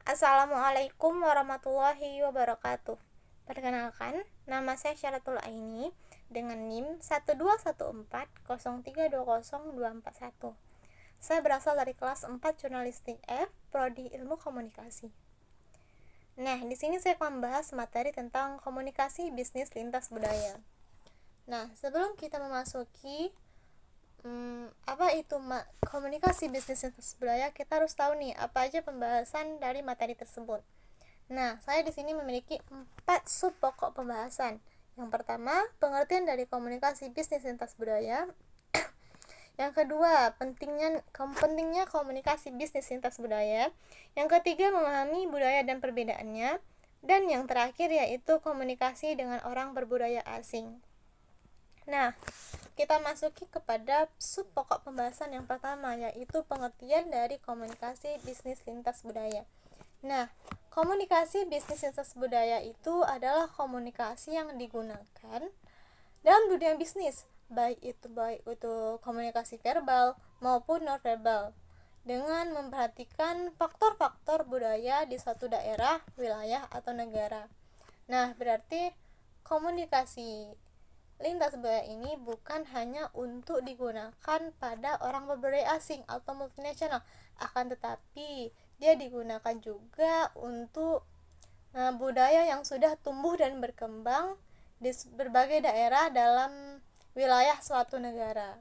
Assalamualaikum warahmatullahi wabarakatuh. Perkenalkan, nama saya Syaratul Aini dengan NIM 12140320241. Saya berasal dari kelas 4 Jurnalistik F, Prodi Ilmu Komunikasi. Nah, di sini saya akan membahas materi tentang komunikasi bisnis lintas budaya. Nah, sebelum kita memasuki apa itu komunikasi bisnis lintas budaya, kita harus tahu nih apa aja pembahasan dari materi tersebut. Nah, saya di sini memiliki 4 sub pokok pembahasan. Yang pertama, pengertian dari komunikasi bisnis lintas budaya. Yang kedua, pentingnya komunikasi bisnis lintas budaya. Yang ketiga, memahami budaya dan perbedaannya. Dan yang terakhir yaitu komunikasi dengan orang berbudaya asing. Nah, kita masuki kepada sub pokok pembahasan yang pertama, yaitu pengertian dari komunikasi bisnis lintas budaya. Nah, komunikasi bisnis lintas budaya itu adalah komunikasi yang digunakan dalam dunia bisnis, baik itu komunikasi verbal maupun non-verbal, dengan memperhatikan faktor-faktor budaya di suatu daerah, wilayah, atau negara. Nah, berarti komunikasi lintas budaya ini bukan hanya untuk digunakan pada orang berbudaya asing atau multinasional, akan tetapi dia digunakan juga untuk budaya yang sudah tumbuh dan berkembang di berbagai daerah dalam wilayah suatu negara.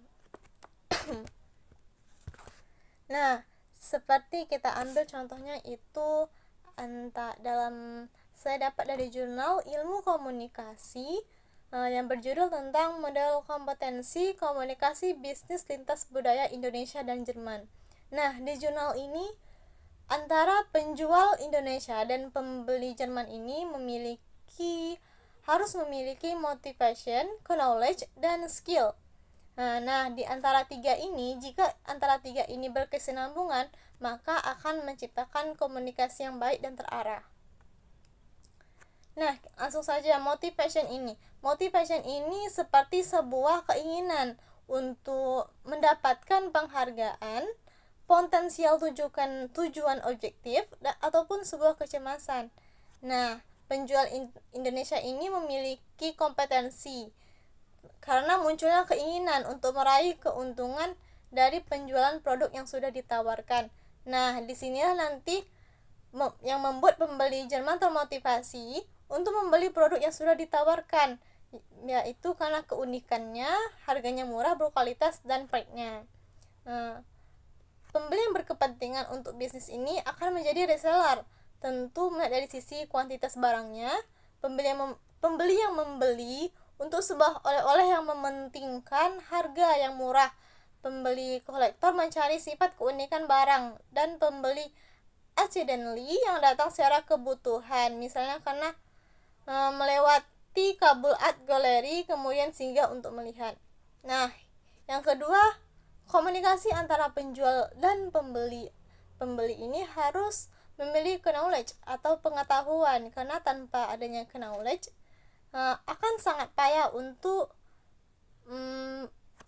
Nah, seperti kita ambil contohnya itu dalam saya dapat dari jurnal Ilmu Komunikasi yang berjudul tentang model kompetensi komunikasi bisnis lintas budaya Indonesia dan Jerman. Nah, di jurnal ini antara penjual Indonesia dan pembeli Jerman ini harus memiliki motivation, knowledge, dan skill. Nah, di antara tiga ini, jika antara tiga ini berkesinambungan, maka akan menciptakan komunikasi yang baik dan terarah. Nah, langsung saja motivation ini seperti sebuah keinginan untuk mendapatkan penghargaan, potensial tujuan objektif, ataupun sebuah kecemasan. Nah, penjual Indonesia ini memiliki kompetensi karena munculnya keinginan untuk meraih keuntungan dari penjualan produk yang sudah ditawarkan. Nah, disinilah nanti yang membuat pembeli Jerman termotivasi untuk membeli produk yang sudah ditawarkan, yaitu karena keunikannya, harganya murah, berkualitas, dan praiknya. Pembeli yang berkepentingan untuk bisnis ini akan menjadi reseller. Tentu melihat dari sisi kuantitas barangnya, pembeli yang membeli untuk sebuah oleh-oleh yang mementingkan harga yang murah. Pembeli kolektor mencari sifat keunikan barang, dan pembeli accidentally yang datang secara kebutuhan, misalnya karena melewati kabel art gallery kemudian singgah untuk melihat. Nah, yang kedua, komunikasi antara penjual dan pembeli ini harus memiliki knowledge atau pengetahuan, karena tanpa adanya knowledge akan sangat payah untuk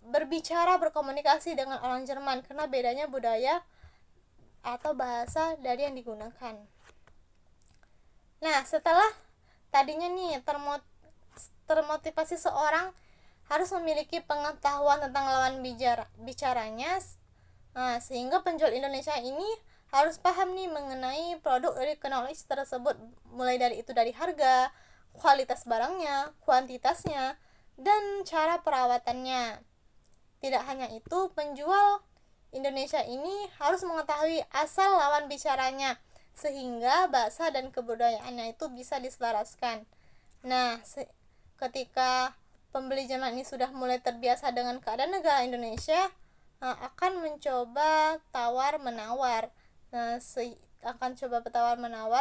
berkomunikasi dengan orang Jerman, karena bedanya budaya atau bahasa dari yang digunakan. Nah, setelah tadinya nih termotivasi seorang harus memiliki pengetahuan tentang lawan bicaranya, sehingga penjual Indonesia ini harus paham nih mengenai produk dari knowledge tersebut, mulai dari harga, kualitas barangnya, kuantitasnya, dan cara perawatannya. Tidak hanya itu, penjual Indonesia ini harus mengetahui asal lawan bicaranya, sehingga bahasa dan kebudayaannya itu bisa diselaraskan. Nah, ketika pembeli Jerman ini sudah mulai terbiasa dengan keadaan negara Indonesia, akan mencoba tawar-menawar,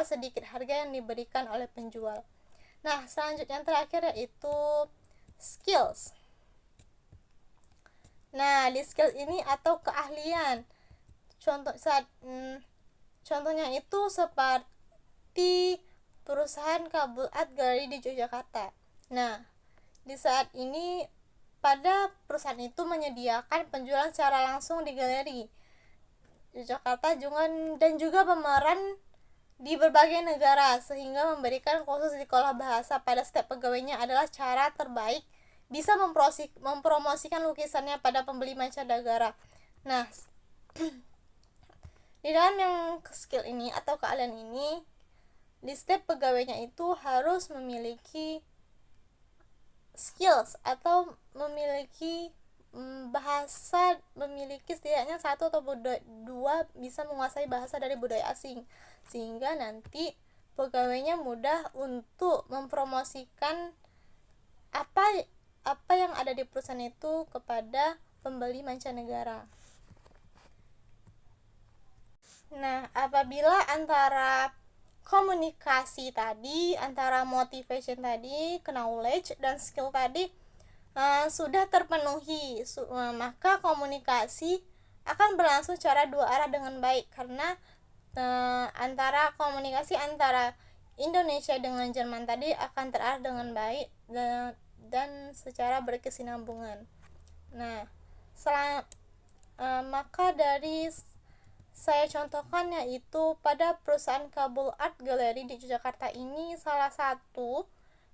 sedikit harga yang diberikan oleh penjual. Nah, selanjutnya yang terakhir yaitu skills. Nah, di skills ini atau keahlian, contohnya itu seperti perusahaan kabel art gallery di Yogyakarta. Nah, di saat ini pada perusahaan itu menyediakan penjualan secara langsung di galeri Yogyakarta dan juga pemeran di berbagai negara, sehingga memberikan kursus di sekolah bahasa pada setiap pegawainya adalah cara terbaik bisa mempromosikan lukisannya pada pembeli mancanegara. Nah, di dalam yang skill ini atau keahlian ini, di setiap pegawainya itu harus memiliki skills atau memiliki bahasa, memiliki setidaknya satu atau dua bisa menguasai bahasa dari budaya asing, sehingga nanti pegawainya mudah untuk mempromosikan apa yang ada di perusahaan itu kepada pembeli mancanegara. Nah, apabila antara komunikasi tadi, antara motivation tadi, knowledge dan skill tadi sudah terpenuhi, maka komunikasi akan berlangsung secara dua arah dengan baik, karena antara komunikasi antara Indonesia dengan Jerman tadi akan terarah dengan baik dan secara berkesinambungan. Nah, maka dari saya contohkan yaitu pada perusahaan Kabul Art Gallery di Yogyakarta ini, salah satu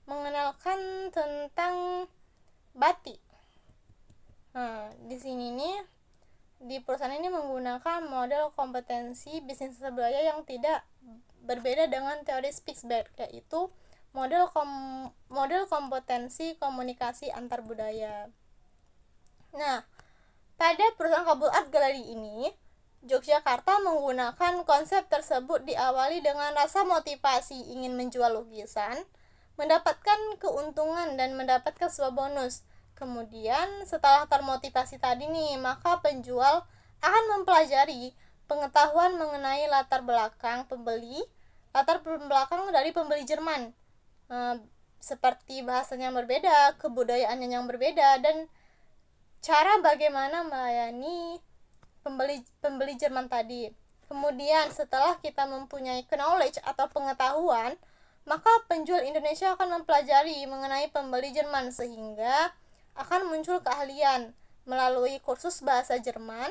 mengenalkan tentang batik. Nah, di sini nih, di perusahaan ini menggunakan model kompetensi bisnis budaya yang tidak berbeda dengan teori Spitzberg, yaitu model kompetensi komunikasi antar budaya. Nah, pada perusahaan Kabul Art Gallery ini, Yogyakarta menggunakan konsep tersebut diawali dengan rasa motivasi ingin menjual lukisan, mendapatkan keuntungan dan mendapatkan sebuah bonus. Kemudian setelah termotivasi tadi nih, maka penjual akan mempelajari pengetahuan mengenai latar belakang dari pembeli Jerman, seperti bahasanya yang berbeda, kebudayaannya yang berbeda, dan cara bagaimana melayani pembeli Jerman tadi. Kemudian setelah kita mempunyai knowledge atau pengetahuan, maka penjual Indonesia akan mempelajari mengenai pembeli Jerman, sehingga akan muncul keahlian. Melalui kursus bahasa Jerman,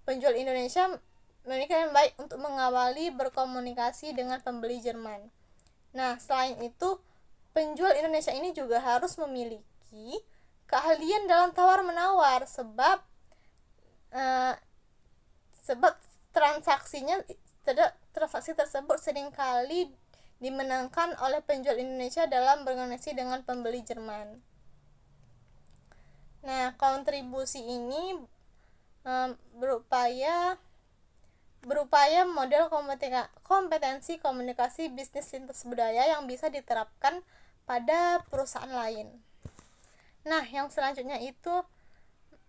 penjual Indonesia memiliki yang baik untuk mengawali berkomunikasi dengan pembeli Jerman. Nah, selain itu, penjual Indonesia ini juga harus memiliki keahlian dalam tawar-menawar, sebab transaksi tersebut seringkali dimenangkan oleh penjual Indonesia dalam berkomunikasi dengan pembeli Jerman. Nah, kontribusi ini berupaya model kompetensi komunikasi bisnis lintas budaya yang bisa diterapkan pada perusahaan lain. Nah, yang selanjutnya itu,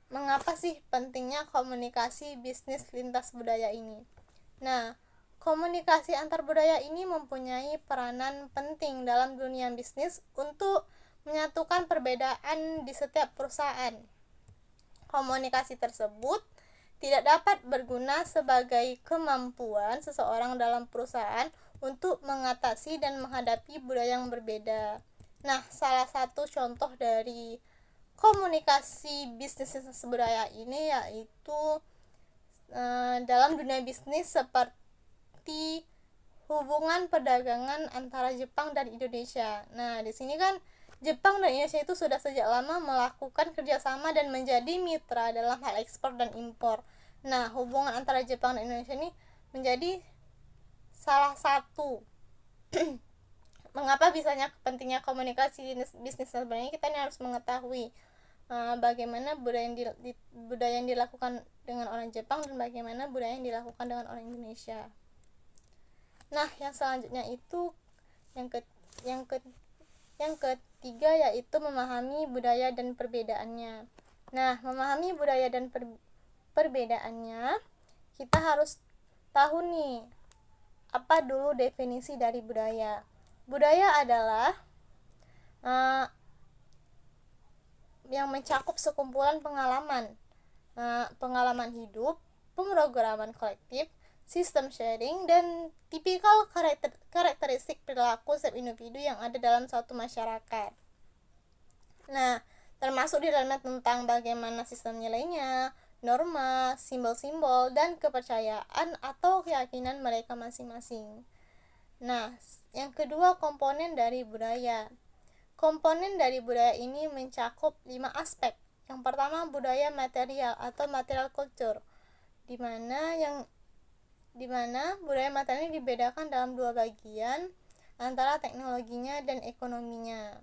mengapa sih pentingnya komunikasi bisnis lintas budaya ini? Nah, komunikasi antar budaya ini mempunyai peranan penting dalam dunia bisnis untuk menyatukan perbedaan di setiap perusahaan. Komunikasi tersebut tidak dapat berguna sebagai kemampuan seseorang dalam perusahaan untuk mengatasi dan menghadapi budaya yang berbeda. Nah, salah satu contoh dari komunikasi bisnis lintas budaya ini yaitu dalam dunia bisnis seperti hubungan perdagangan antara Jepang dan Indonesia. Nah, di sini kan Jepang dan Indonesia itu sudah sejak lama melakukan kerjasama dan menjadi mitra dalam hal ekspor dan impor. Nah, hubungan antara Jepang dan Indonesia ini menjadi salah satu mengapa bisanya pentingnya komunikasi bisnis sebenarnya. Kita harus mengetahui bagaimana budaya yang dilakukan dengan orang Jepang dan bagaimana budaya yang dilakukan dengan orang Indonesia. Nah, yang selanjutnya itu yang ketiga yaitu memahami budaya dan perbedaannya. Nah, memahami budaya dan perbedaannya, kita harus tahu nih apa dulu definisi dari budaya. Budaya adalah yang mencakup sekumpulan pengalaman hidup, pemrograman kolektif, sistem sharing, dan tipikal karakteristik perilaku setiap individu yang ada dalam suatu masyarakat. Nah, termasuk di dalamnya tentang bagaimana sistem nilainya, norma, simbol-simbol, dan kepercayaan atau keyakinan mereka masing-masing. Nah, yang kedua, komponen dari budaya. Komponen dari budaya ini mencakup 5 aspek. Yang pertama, budaya material atau material culture, di mana budaya material ini dibedakan dalam dua bagian antara teknologinya dan ekonominya.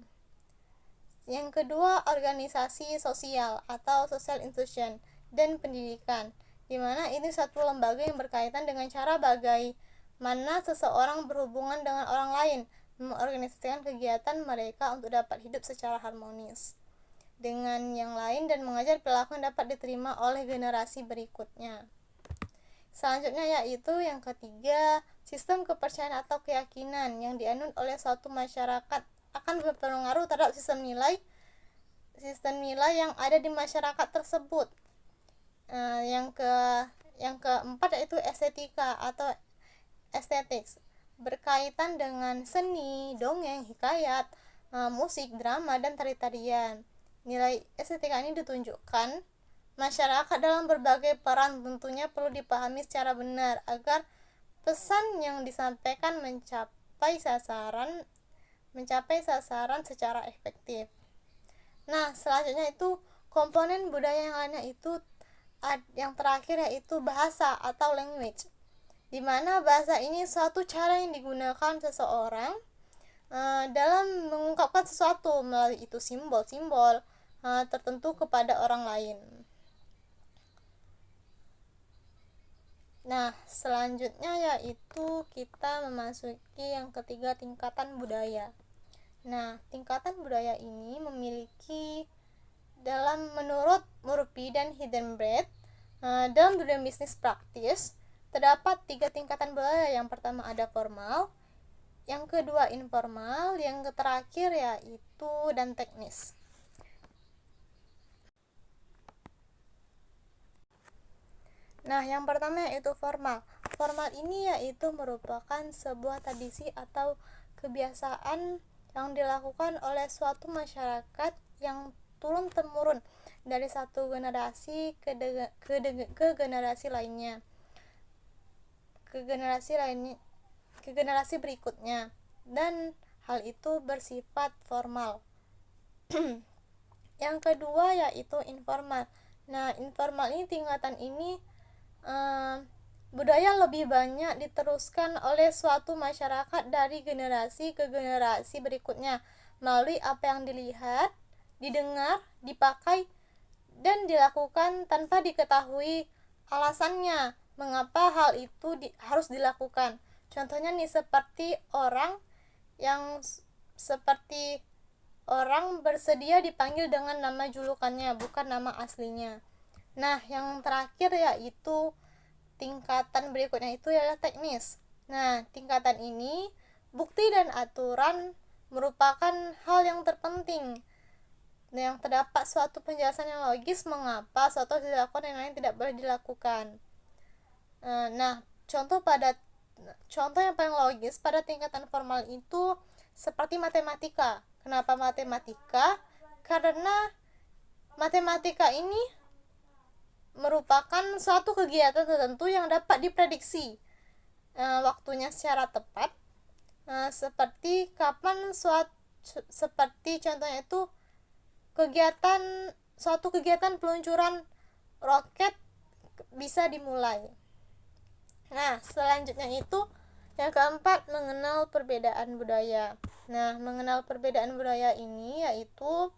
Yang kedua, organisasi sosial atau social institution dan pendidikan, di mana ini satu lembaga yang berkaitan dengan cara bagaimana seseorang berhubungan dengan orang lain, mengorganisasikan kegiatan mereka untuk dapat hidup secara harmonis dengan yang lain dan mengajar perilaku yang dapat diterima oleh generasi berikutnya. Selanjutnya yaitu yang ketiga, sistem kepercayaan atau keyakinan yang dianut oleh suatu masyarakat akan berpengaruh terhadap sistem nilai yang ada di masyarakat tersebut. Yang keempat yaitu estetika atau aesthetics, berkaitan dengan seni, dongeng, hikayat, musik, drama, dan tari-tarian. Nilai estetika ini ditunjukkan masyarakat dalam berbagai peran, tentunya perlu dipahami secara benar agar pesan yang disampaikan mencapai sasaran secara efektif. Nah, selanjutnya itu komponen budaya yang lainnya itu yang terakhir yaitu bahasa atau language, di mana bahasa ini suatu cara yang digunakan seseorang dalam mengungkapkan sesuatu melalui itu simbol-simbol tertentu kepada orang lain. Nah, selanjutnya yaitu kita memasuki yang ketiga, tingkatan budaya. Nah, tingkatan budaya ini memiliki menurut Murphy dan Hildenbrand, dalam dunia bisnis praktis terdapat 3 tingkatan budaya. Yang pertama ada formal, yang kedua informal, yang terakhir yaitu dan teknis. Nah, yang pertama yaitu formal. Formal ini yaitu merupakan sebuah tradisi atau kebiasaan yang dilakukan oleh suatu masyarakat yang turun-temurun dari satu generasi ke generasi lainnya, ke generasi berikutnya, dan hal itu bersifat formal. Yang kedua yaitu informal. Nah, informal ini tingkatan ini budaya lebih banyak diteruskan oleh suatu masyarakat dari generasi ke generasi berikutnya melalui apa yang dilihat, didengar, dipakai, dan dilakukan tanpa diketahui alasannya mengapa hal itu harus dilakukan. Contohnya nih, seperti orang bersedia dipanggil dengan nama julukannya, bukan nama aslinya. Nah, yang terakhir yaitu tingkatan berikutnya itu adalah teknis. Nah, tingkatan ini bukti dan aturan merupakan hal yang terpenting yang terdapat suatu penjelasan yang logis mengapa suatu dilakukan yang lain tidak boleh dilakukan. Nah, contoh yang paling logis pada tingkatan formal itu seperti matematika. Kenapa matematika? Karena matematika ini merupakan suatu kegiatan tertentu yang dapat diprediksi waktunya secara tepat, seperti contohnya itu suatu kegiatan peluncuran roket bisa dimulai. Nah, selanjutnya itu yang keempat, mengenal perbedaan budaya. Nah, mengenal perbedaan budaya ini yaitu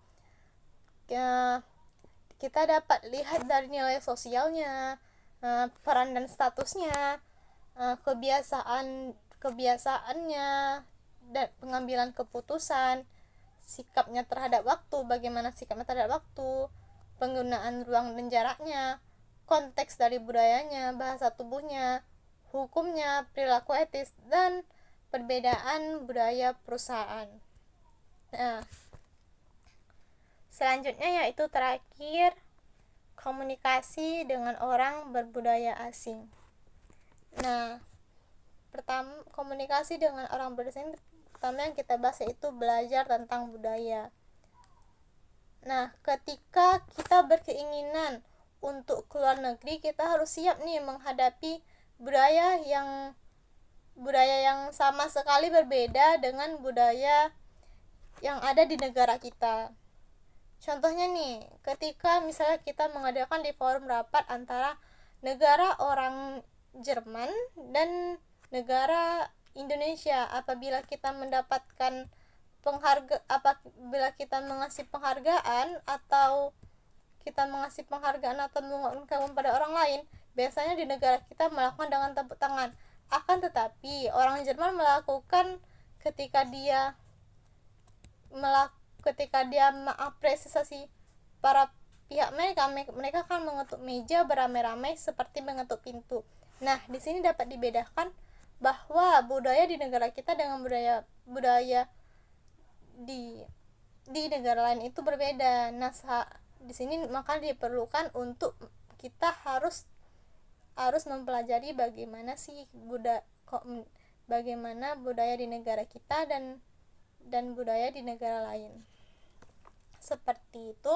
kita dapat lihat dari nilai sosialnya, peran dan statusnya, kebiasaannya, dan pengambilan keputusan, sikapnya terhadap waktu, bagaimana sikapnya terhadap waktu, penggunaan ruang dan jaraknya, konteks dari budayanya, bahasa tubuhnya, hukumnya, perilaku etis, dan perbedaan budaya perusahaan. Nah, selanjutnya yaitu terakhir, komunikasi dengan orang berbudaya asing. Nah, pertama, komunikasi dengan orang berbudaya asing, pertama yang kita bahas yaitu belajar tentang budaya. Nah, ketika kita berkeinginan untuk keluar negeri, kita harus siap nih menghadapi budaya yang yang sama sekali berbeda dengan budaya yang ada di negara kita. Contohnya nih, ketika misalnya kita mengadakan di forum rapat antara negara orang Jerman dan negara Indonesia, apabila kita mendapatkan apabila kita mengasih penghargaan atau mengungkapkan pada orang lain, biasanya di negara kita melakukan dengan tepuk tangan. Akan tetapi orang Jerman melakukan ketika dia mengapresiasi para pihak mereka akan mengetuk meja beramai-ramai seperti mengetuk pintu. Nah, di sini dapat dibedakan bahwa budaya di negara kita dengan budaya di negara lain itu berbeda. Nah, di sini maka diperlukan untuk kita harus mempelajari bagaimana budaya di negara kita dan budaya di negara lain. Seperti itu,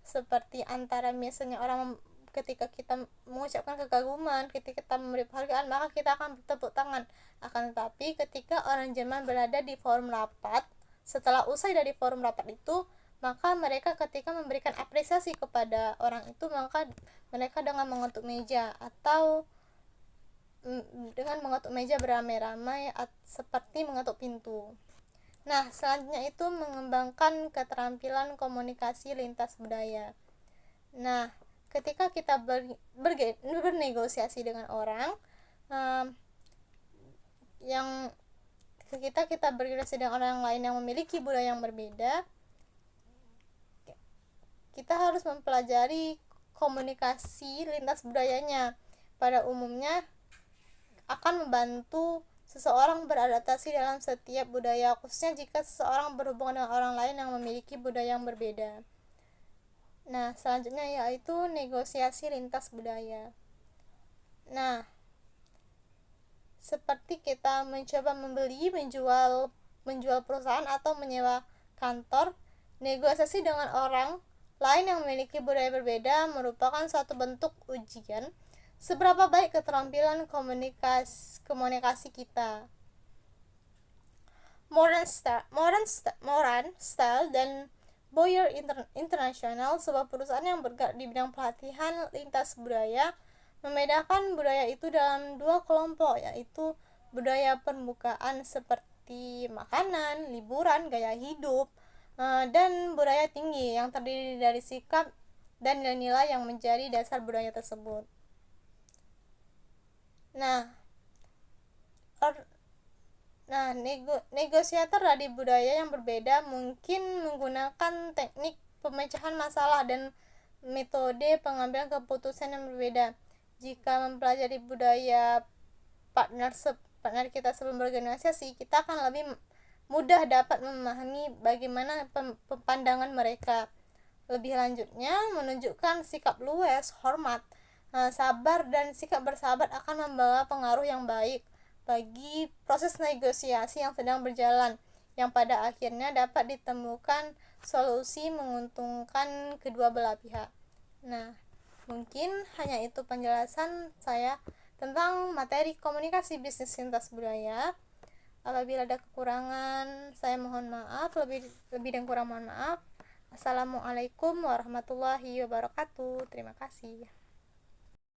seperti antara misalnya orang ketika kita mengucapkan kekaguman, ketika kita memberi penghargaan, maka kita akan bertepuk tangan. Akan tetapi ketika orang Jerman berada di forum rapat, setelah usai dari forum rapat itu, maka mereka ketika memberikan apresiasi kepada orang itu, maka mereka dengan mengetuk meja atau dengan mengetuk meja beramai-ramai seperti mengetuk pintu. Nah, selanjutnya itu mengembangkan keterampilan komunikasi lintas budaya. Nah, ketika kita bernegosiasi dengan orang, kita bernegosiasi dengan orang lain yang memiliki budaya yang berbeda, kita harus mempelajari komunikasi lintas budayanya. Pada umumnya akan membantu seseorang beradaptasi dalam setiap budaya, khususnya jika seseorang berhubungan dengan orang lain yang memiliki budaya yang berbeda. Nah, selanjutnya yaitu negosiasi lintas budaya. Nah, seperti kita mencoba membeli, menjual perusahaan atau menyewa kantor, negosiasi dengan orang lain yang memiliki budaya berbeda merupakan suatu bentuk ujian seberapa baik keterampilan komunikasi kita. Moran Style dan Boyer International, sebuah perusahaan yang bergerak di bidang pelatihan lintas budaya, membedakan budaya itu dalam dua kelompok, yaitu budaya permukaan seperti makanan, liburan, gaya hidup, dan budaya tinggi yang terdiri dari sikap dan nilai-nilai yang menjadi dasar budaya tersebut. Negosiator dari budaya yang berbeda mungkin menggunakan teknik pemecahan masalah dan metode pengambilan keputusan yang berbeda. Jika mempelajari budaya partner kita sebelum berorganisasi, kita akan lebih mudah dapat memahami bagaimana pandangan mereka. Lebih lanjutnya, menunjukkan sikap luas, hormat, sabar, dan sikap bersahabat akan membawa pengaruh yang baik bagi proses negosiasi yang sedang berjalan, yang pada akhirnya dapat ditemukan solusi menguntungkan kedua belah pihak. Nah, mungkin hanya itu penjelasan saya tentang materi komunikasi bisnis lintas budaya. Apabila ada kekurangan, saya mohon maaf, lebih dan kurang mohon maaf. Assalamualaikum warahmatullahi wabarakatuh. Terima kasih.